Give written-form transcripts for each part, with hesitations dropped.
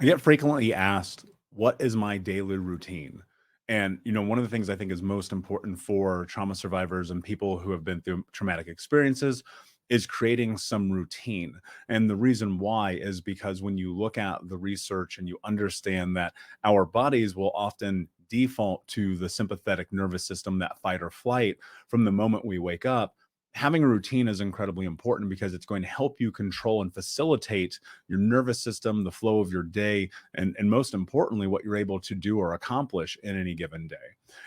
I get frequently asked, what is my daily routine? And, one of the things I think is most important for trauma survivors and people who have been through traumatic experiences is creating some routine. And the reason why is because when you look at the research and you understand that our bodies will often default to the sympathetic nervous system, that fight or flight, from the moment we wake up, having a routine is incredibly important because it's going to help you control and facilitate your nervous system, the flow of your day, and most importantly, what you're able to do or accomplish in any given day.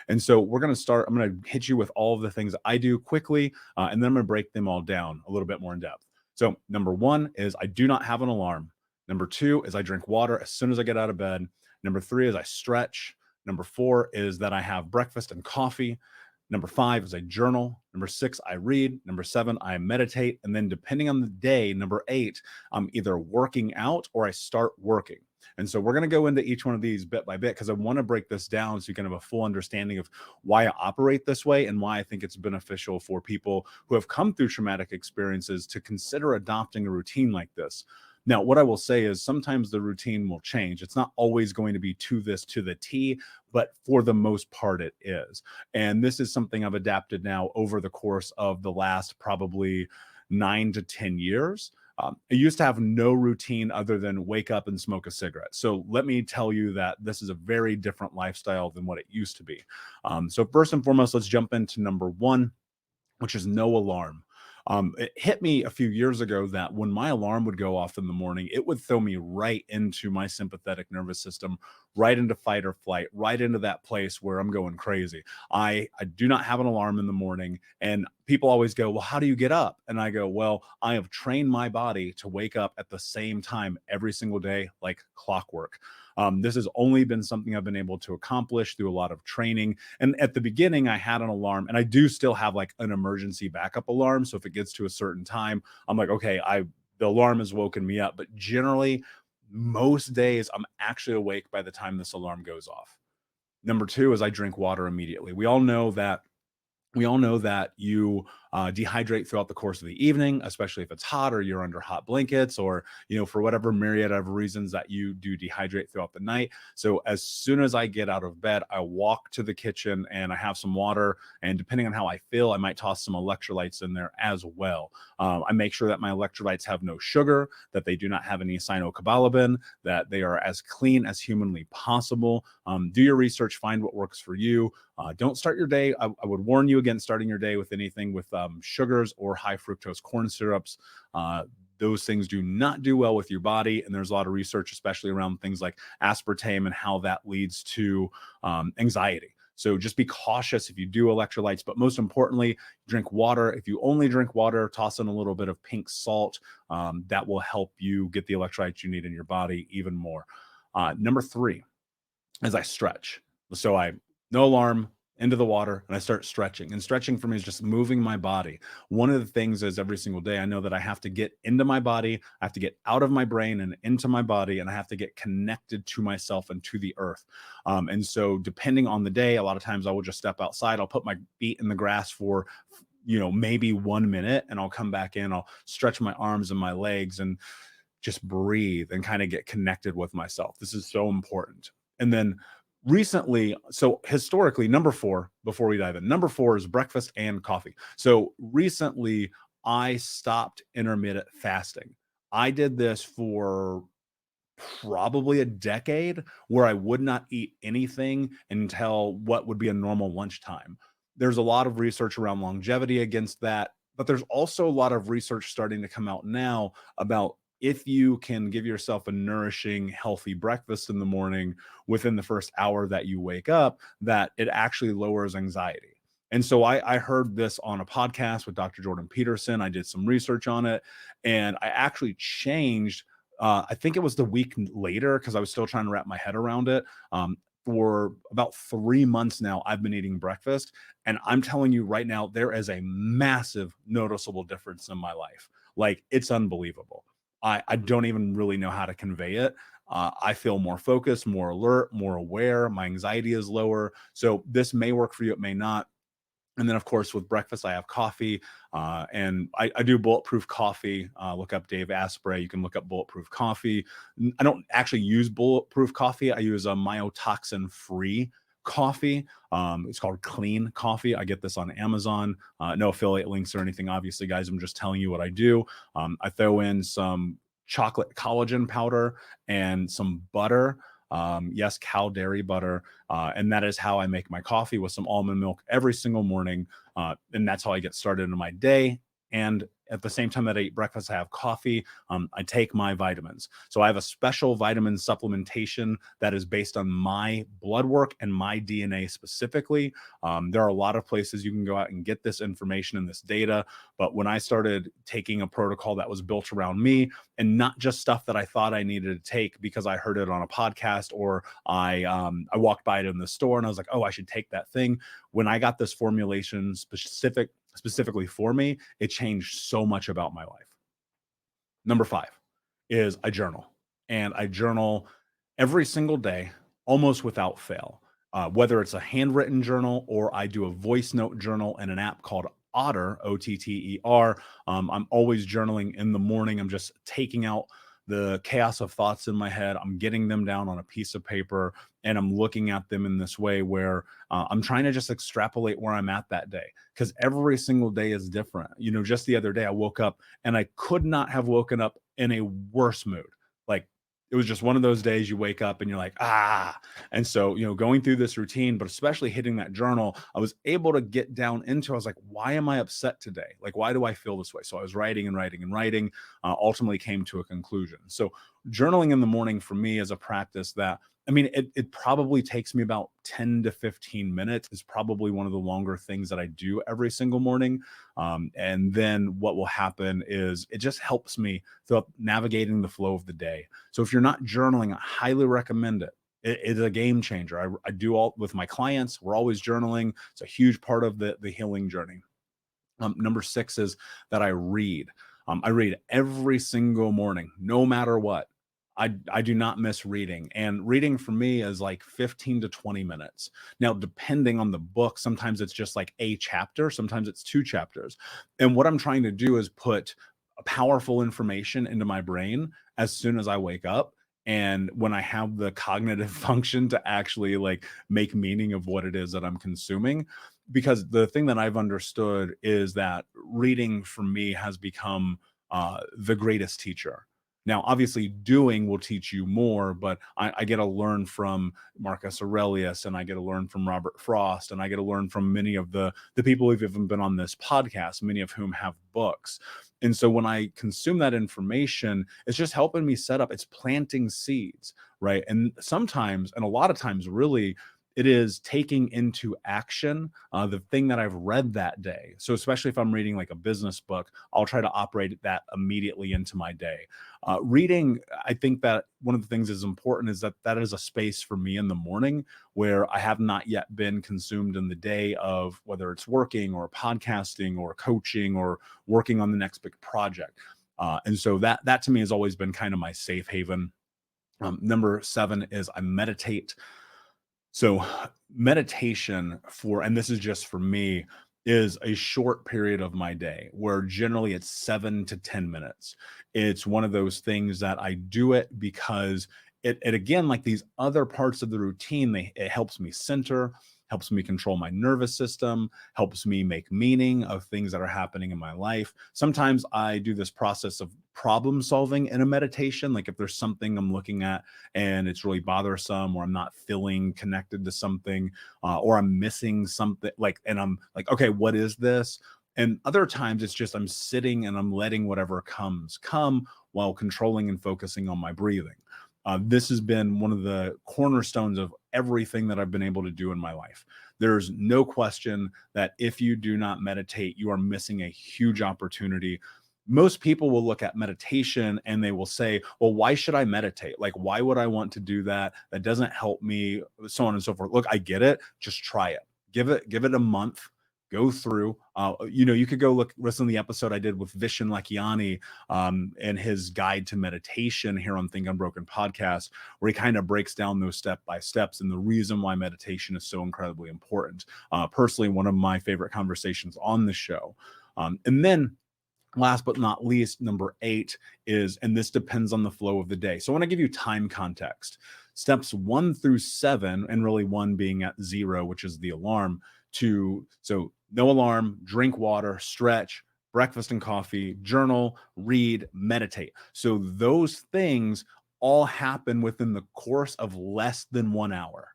And so we're going to start. I'm going to hit you with all of the things I do quickly, and then I'm going to break them all down a little bit more in depth. So, number one is I do not have an alarm. Number two is I drink water as soon as I get out of bed. Number three is I stretch. Number four is that I have breakfast and coffee. Number five is I journal. Number six, I read. Number seven, I meditate. And then, depending on the day, number eight, I'm either working out or I start working. And so, we're going to go into each one of these bit by bit because I want to break this down so you can have a full understanding of why I operate this way and why I think it's beneficial for people who have come through traumatic experiences to consider adopting a routine like this. Now, what I will say is sometimes the routine will change. It's not always going to be to this to the T, but for the most part, it is. And this is something I've adapted now over the course of the last probably 9 to 10 years. I used to have no routine other than wake up and smoke a cigarette. So let me tell you that this is a very different lifestyle than what it used to be. So, first and foremost, let's jump into number one, which is no alarm. It hit me a few years ago that when my alarm would go off in the morning, it would throw me right into my sympathetic nervous system, right into fight or flight, right into that place where I'm going crazy. I do not have an alarm in the morning. And people always go, well, how do you get up? And I go, well, I have trained my body to wake up at the same time every single day, like clockwork. This has only been something I've been able to accomplish through a lot of training. And at the beginning, I had an alarm, and I do still have like an emergency backup alarm. So if it gets to a certain time, I'm like, okay, the alarm has woken me up. But generally, most days, I'm actually awake by the time this alarm goes off. Number two is I drink water immediately. We all know that you dehydrate throughout the course of the evening, especially if it's hot or you're under hot blankets or, for whatever myriad of reasons that you do dehydrate throughout the night. So as soon as I get out of bed, I walk to the kitchen and I have some water. And depending on how I feel, I might toss some electrolytes in there as well. I make sure that my electrolytes have no sugar, that they do not have any cyanocobalamin, that they are as clean as humanly possible. Do your research, find what works for you. Don't start your day. I would warn you against starting your day with anything with sugars or high fructose corn syrups. Those things do not do well with your body. And there's a lot of research, especially around things like aspartame and how that leads to anxiety. So just be cautious if you do electrolytes, but most importantly, drink water. If you only drink water, toss in a little bit of pink salt. That will help you get the electrolytes you need in your body even more. Number three, as I stretch. So no alarm, into the water, and I start stretching. And stretching for me is just moving my body. One of the things is every single day, I know that I have to get into my body, I have to get out of my brain and into my body, and I have to get connected to myself and to the earth. And so, depending on the day, a lot of times I will just step outside. I'll put my feet in the grass for maybe 1 minute, and I'll come back in. I'll stretch my arms and my legs and just breathe and kind of get connected with myself. This is so important. And then recently, so historically, number four, before we dive in, number four is breakfast and coffee. So recently, I stopped intermittent fasting. I did this for probably a decade where I would not eat anything until what would be a normal lunchtime. There's a lot of research around longevity against that, but there's also a lot of research starting to come out now about if you can give yourself a nourishing, healthy breakfast in the morning within the first hour that you wake up, that it actually lowers anxiety. And so I heard this on a podcast with Dr. Jordan Peterson. I did some research on it, and I actually changed. I think it was the week later because I was still trying to wrap my head around it. For about 3 months now, I've been eating breakfast. And I'm telling you right now, there is a massive noticeable difference in my life. Like, it's unbelievable. I don't even really know how to convey it. I feel more focused, more alert, more aware. My anxiety is lower. So this may work for you. It may not. And then, of course, with breakfast, I have coffee, and I do bulletproof coffee. Look up Dave Asprey. You can look up bulletproof coffee. I don't actually use bulletproof coffee. I use a myotoxin-free coffee. It's called Clean Coffee. I get this on Amazon. No affiliate links or anything, obviously, guys. I'm just telling you what I do. I throw in some chocolate collagen powder and some butter. Yes, cow dairy butter, and that is how I make my coffee, with some almond milk every single morning. And that's how I get started in my day. And at the same time that I eat breakfast, I have coffee. I take my vitamins. So I have a special vitamin supplementation that is based on my blood work and my DNA specifically. There are a lot of places you can go out and get this information and this data. But when I started taking a protocol that was built around me, and not just stuff that I thought I needed to take because I heard it on a podcast, or I walked by it in the store and I was like, oh, I should take that thing. When I got this formulation specifically for me, it changed so much about my life. Number 5 is I journal, and I journal every single day, almost without fail. Whether it's a handwritten journal or I do a voice note journal in an app called Otter, Otter. I'm always journaling in the morning. I'm just taking out the chaos of thoughts in my head. I'm getting them down on a piece of paper, and I'm looking at them in this way where I'm trying to just extrapolate where I'm at that day, because every single day is different. Just the other day I woke up and I could not have woken up in a worse mood. Like, it was just one of those days you wake up and you're like, ah. And so, going through this routine, but especially hitting that journal, I was able to get down into, I was like, why am I upset today? Like, why do I feel this way? So I was writing and writing and writing, ultimately came to a conclusion. So journaling in the morning for me is a practice that, I mean, it probably takes me about 10 to 15 minutes. Is probably one of the longer things that I do every single morning. And then what will happen is it just helps me throughout navigating the flow of the day. So if you're not journaling, I highly recommend it. It's a game changer. I do all with my clients. We're always journaling. It's a huge part of the healing journey. Number 6 is that I read. I read every single morning, no matter what. I do not miss reading. And reading for me is like 15 to 20 minutes. Now, depending on the book, sometimes it's just like a chapter, sometimes it's 2 chapters. And what I'm trying to do is put powerful information into my brain as soon as I wake up. And when I have the cognitive function to actually like make meaning of what it is that I'm consuming, because the thing that I've understood is that reading for me has become the greatest teacher. Now, obviously, doing will teach you more, but I get to learn from Marcus Aurelius, and I get to learn from Robert Frost, and I get to learn from many of the people who've even been on this podcast, many of whom have books. And so when I consume that information, it's just helping me set up, it's planting seeds, right? And sometimes, and a lot of times, really, it is taking into action the thing that I've read that day. So, especially if I'm reading like a business book, I'll try to operate that immediately into my day. Reading, I think that one of the things is important is that that is a space for me in the morning where I have not yet been consumed in the day of whether it's working or podcasting or coaching or working on the next big project. And so that to me has always been kind of my safe haven. Number 7 is I meditate. So meditation for, and this is just for me, is a short period of my day where generally it's 7 to 10 minutes. It's one of those things that I do it because it again, like these other parts of the routine, it helps me center, helps me control my nervous system, helps me make meaning of things that are happening in my life. Sometimes I do this process of problem solving in a meditation. Like if there's something I'm looking at and it's really bothersome, or I'm not feeling connected to something, or I'm missing something, like, and I'm like, okay, what is this? And other times it's just I'm sitting and I'm letting whatever comes come while controlling and focusing on my breathing. This has been one of the cornerstones of everything that I've been able to do in my life. There's no question that if you do not meditate, you are missing a huge opportunity. Most people will look at meditation and they will say, well, why should I meditate? Like, why would I want to do that? That doesn't help me, so on and so forth. Look, I get it. Just try it. Give it a month. go through, you could go listen to the episode I did with Vishen Lakiani and his guide to meditation here on Think Unbroken podcast, where he kind of breaks down those step by steps and the reason why meditation is so incredibly important. Personally, one of my favorite conversations on the show. And then last but not least, number 8 is, and this depends on the flow of the day. So I want to give you time context. Steps 1 through 7, and really 1 being at 0, which is the alarm, so no alarm, drink water, stretch, breakfast and coffee, journal, read, meditate. So those things all happen within the course of less than 1 hour.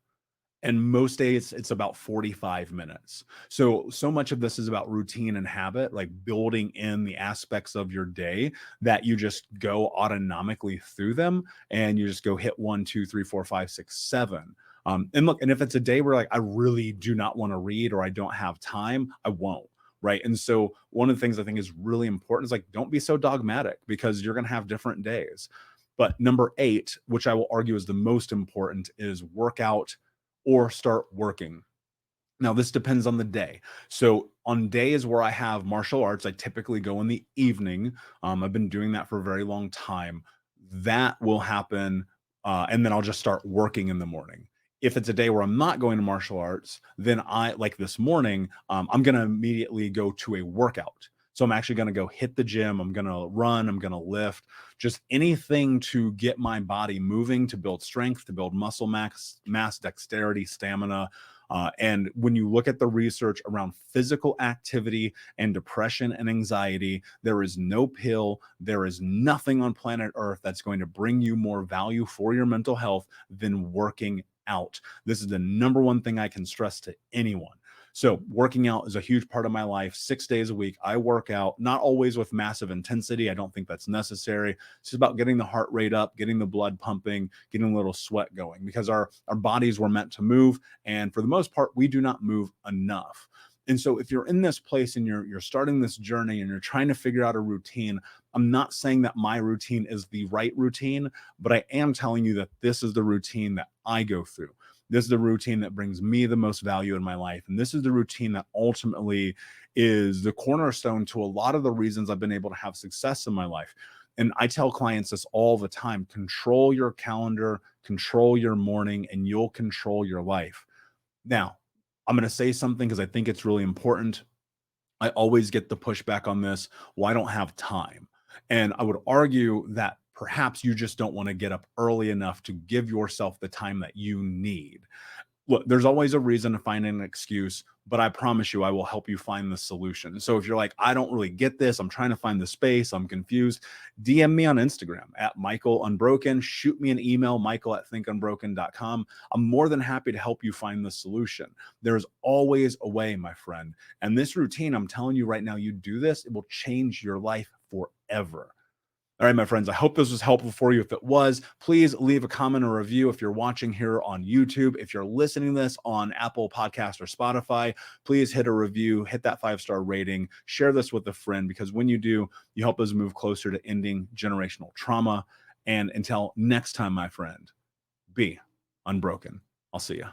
And most days it's about 45 minutes. So much of this is about routine and habit, like building in the aspects of your day that you just go autonomically through them, and you just go hit 1, 2, 3, 4, 5, 6, 7. And look, and if it's a day where like I really do not want to read or I don't have time, I won't. Right. And so one of the things I think is really important is like, don't be so dogmatic, because you're going to have different days. But number 8, which I will argue is the most important, is workout or start working. Now, this depends on the day. So on days where I have martial arts, I typically go in the evening. I've been doing that for a very long time. That will happen. And then I'll just start working in the morning. If it's a day where I'm not going to martial arts, then like this morning, I'm going to immediately go to a workout. So I'm actually going to go hit the gym. I'm going to run. I'm going to lift, just anything to get my body moving, to build strength, to build muscle mass, dexterity, stamina. And when you look at the research around physical activity and depression and anxiety, there is no pill, there is nothing on planet Earth that's going to bring you more value for your mental health than working out. This is the number one thing I can stress to anyone. So working out is a huge part of my life. 6 days a week, I work out, not always with massive intensity. I don't think that's necessary. It's just about getting the heart rate up, getting the blood pumping, getting a little sweat going, because our bodies were meant to move. And for the most part, we do not move enough. And so if you're in this place and you're starting this journey and you're trying to figure out a routine, I'm not saying that my routine is the right routine, but I am telling you that this is the routine that I go through. This is the routine that brings me the most value in my life. And this is the routine that ultimately is the cornerstone to a lot of the reasons I've been able to have success in my life. And I tell clients this all the time: control your calendar, control your morning, and you'll control your life. Now, I'm going to say something because I think it's really important. I always get the pushback on this: well, I don't have time. And I would argue that perhaps you just don't want to get up early enough to give yourself the time that you need. Look, there's always a reason to find an excuse, but I promise you, I will help you find the solution. So if you're like, I don't really get this, I'm trying to find the space, I'm confused, DM me on Instagram at Michael Unbroken. Shoot me an email, michael@thinkunbroken.com. I'm more than happy to help you find the solution. There's always a way, my friend. And this routine, I'm telling you right now, you do this, it will change your life forever. All right, my friends, I hope this was helpful for you. If it was, please leave a comment or review if you're watching here on YouTube. If you're listening to this on Apple Podcast or Spotify, please hit a review, hit that 5-star rating, share this with a friend, because when you do, you help us move closer to ending generational trauma. And until next time, my friend, be unbroken. I'll see you.